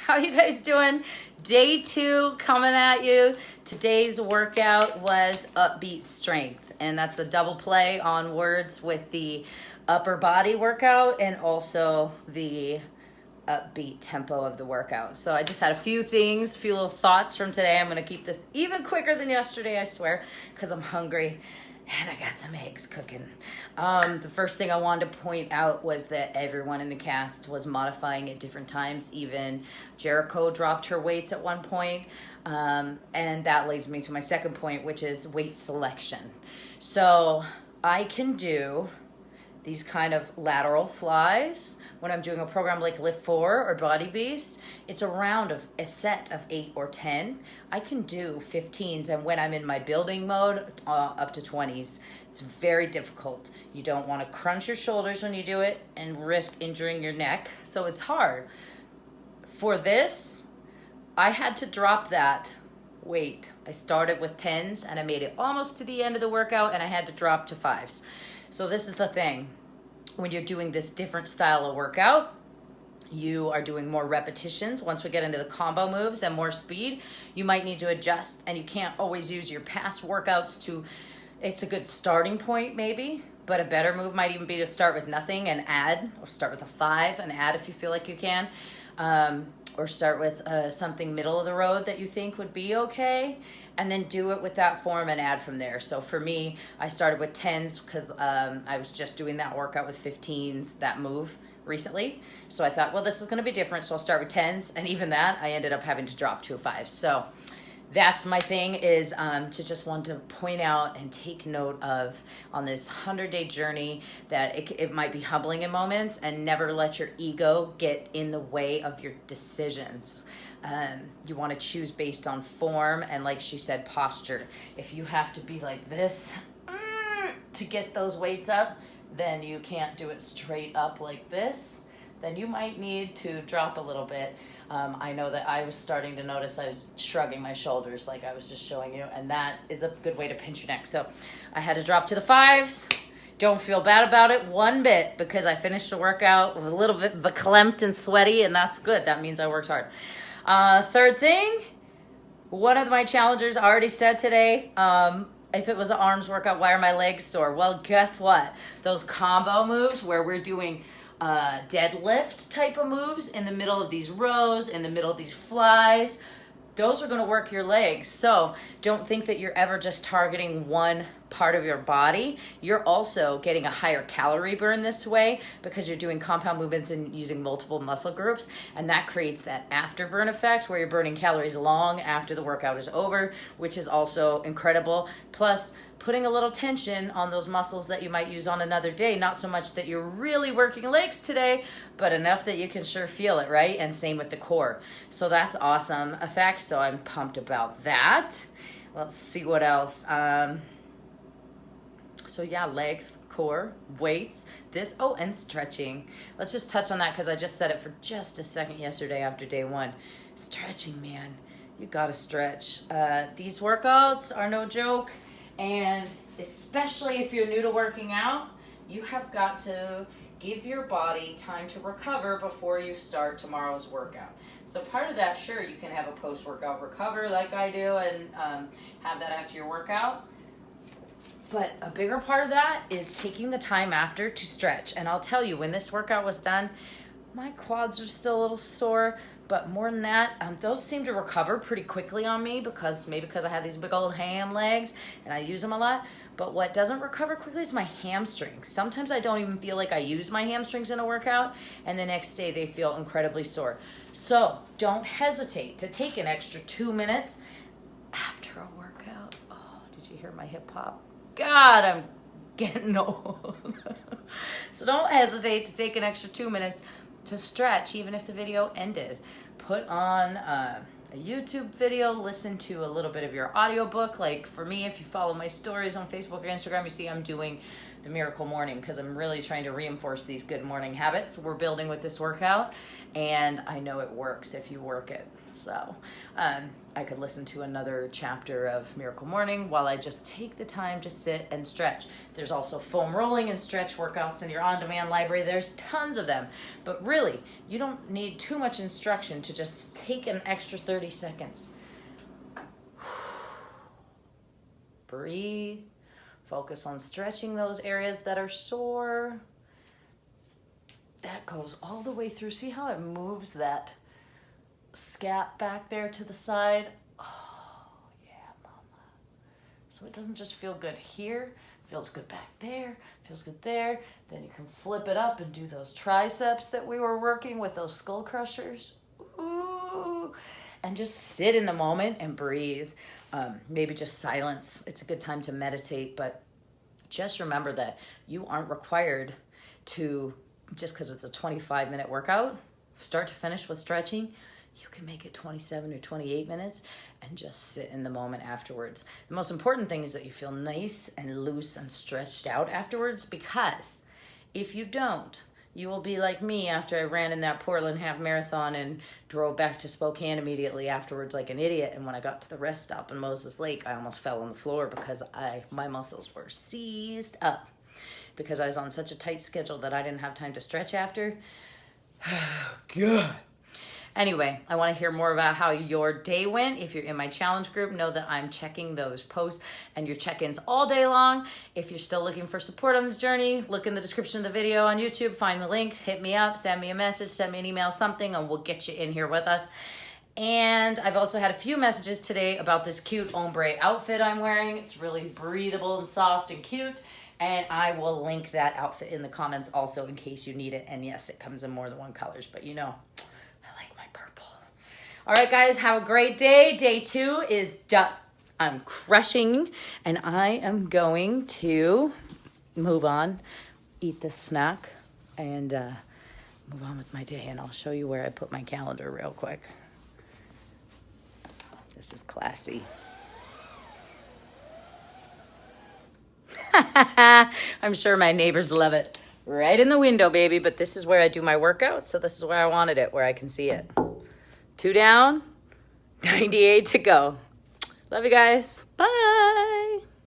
How you guys doing? Day 2 coming at you. Today's workout was Upbeat Strength, and that's a double play on words with the upper body workout and also the upbeat tempo of the workout. So I just had a few little thoughts from today. I'm going to keep this even quicker than yesterday, I swear, because I'm hungry. And I got some eggs cooking. The first thing I wanted to point out was that everyone in the cast was modifying at different times. Even Jericho dropped her weights at one point. And that leads me to my second point, which is weight selection. So I can do these kind of lateral flies when I'm doing a program like Lift 4 or Body Beast. It's a set of 8 or 10. I can do 15s, and when I'm in my building mode, up to 20s. It's very difficult. You don't want to crunch your shoulders when you do it and risk injuring your neck, so it's hard. For this, I had to drop that weight. I started with 10s, and I made it almost to the end of the workout, and I had to drop to 5s. So this is the thing. When you're doing this different style of workout, you are doing more repetitions. Once we get into the combo moves and more speed, you might need to adjust, and you can't always use your past workouts to, it's a good starting point maybe, but a better move might even be to start with nothing and add, or start with a 5 and add if you feel like you can, or start with something middle of the road that you think would be okay, and then do it with that form and add from there. So for me, I started with 10s because I was just doing that workout with 15s, that move recently. So I thought, well, this is going to be different, so I'll start with 10s, and even that, I ended up having to drop to a 5. So that's my thing, is to just want to point out and take note of on this 100-day journey that it might be humbling in moments, and never let your ego get in the way of your decisions. You want to choose based on form and, like she said, posture. If you have to be like this to get those weights up, then you can't do it straight up like this. Then you might need to drop a little bit. I know that I was starting to notice I was shrugging my shoulders like I was just showing you, and that is a good way to pinch your neck. So I had to drop to the 5s. Don't feel bad about it one bit, because I finished the workout with a little bit verklempt and sweaty, and that's good. That means I worked hard. Third thing, one of my challengers already said today, if it was an arms workout, why are my legs sore? Well, guess what? Those combo moves where we're doing deadlift type of moves in the middle of these rows, in the middle of these flies, those are going to work your legs. So don't think that you're ever just targeting one part of your body. You're also getting a higher calorie burn this way because you're doing compound movements and using multiple muscle groups, and that creates that afterburn effect where you're burning calories long after the workout is over, which is also incredible. Plus, putting a little tension on those muscles that you might use on another day, not so much that you're really working legs today, but enough that you can sure feel it, right? And same with the core. So that's awesome effect, so I'm pumped about that. Let's see what else. So yeah, legs, core, weights, and stretching. Let's just touch on that because I just said it for just a second yesterday after day 1. Stretching, man. You gotta stretch. These workouts are no joke. And especially if you're new to working out, you have got to give your body time to recover before you start tomorrow's workout. So part of that, sure, you can have a post-workout recover like I do and have that after your workout. But a bigger part of that is taking the time after to stretch. And I'll tell you, when this workout was done, my quads are still a little sore. But more than that, those seem to recover pretty quickly on me because I have these big old ham legs and I use them a lot. But what doesn't recover quickly is my hamstrings. Sometimes I don't even feel like I use my hamstrings in a workout, and the next day they feel incredibly sore. So don't hesitate to take an extra 2 minutes after a workout. Oh, did you hear my hip hop? God, I'm getting old. So don't hesitate to take an extra 2 minutes to stretch, even if the video ended. Put on a YouTube video, listen to a little bit of your audiobook. Like for me, if you follow my stories on Facebook or Instagram, you see I'm doing the Miracle Morning, because I'm really trying to reinforce these good morning habits we're building with this workout, and I know it works if you work it. So I could listen to another chapter of Miracle Morning while I just take the time to sit and stretch. There's also foam rolling and stretch workouts in your on-demand library. There's tons of them, but really, you don't need too much instruction to just take an extra 30 seconds. Breathe. Focus on stretching those areas that are sore. That goes all the way through. See how it moves that scap back there to the side? Oh, yeah, mama. So it doesn't just feel good here. It feels good back there. Feels good there. Then you can flip it up and do those triceps that we were working with, those skull crushers. Ooh. And just sit in the moment and breathe. Maybe just silence. It's a good time to meditate, but just remember that you aren't required to, just because it's a 25-minute workout, start to finish with stretching, you can make it 27 or 28 minutes and just sit in the moment afterwards. The most important thing is that you feel nice and loose and stretched out afterwards, because if you don't, you will be like me after I ran in that Portland half marathon and drove back to Spokane immediately afterwards like an idiot. And when I got to the rest stop in Moses Lake, I almost fell on the floor because my muscles were seized up because I was on such a tight schedule that I didn't have time to stretch after. Good. Anyway, I want to hear more about how your day went. If you're in my challenge group, know that I'm checking those posts and your check-ins all day long. If you're still looking for support on this journey, look in the description of the video on YouTube, find the links, hit me up, send me a message, send me an email, something, and we'll get you in here with us. And I've also had a few messages today about this cute ombre outfit I'm wearing. It's really breathable and soft and cute. And I will link that outfit in the comments also in case you need it. And yes, it comes in more than one colors, but you know, all right, guys, have a great day. Day 2 is done. I'm crushing, and I am going to move on, eat this snack, and move on with my day. And I'll show you where I put my calendar real quick. This is classy. I'm sure my neighbors love it. Right in the window, baby, but this is where I do my workout, so this is where I wanted it, where I can see it. 2 down, 98 to go. Love you guys. Bye.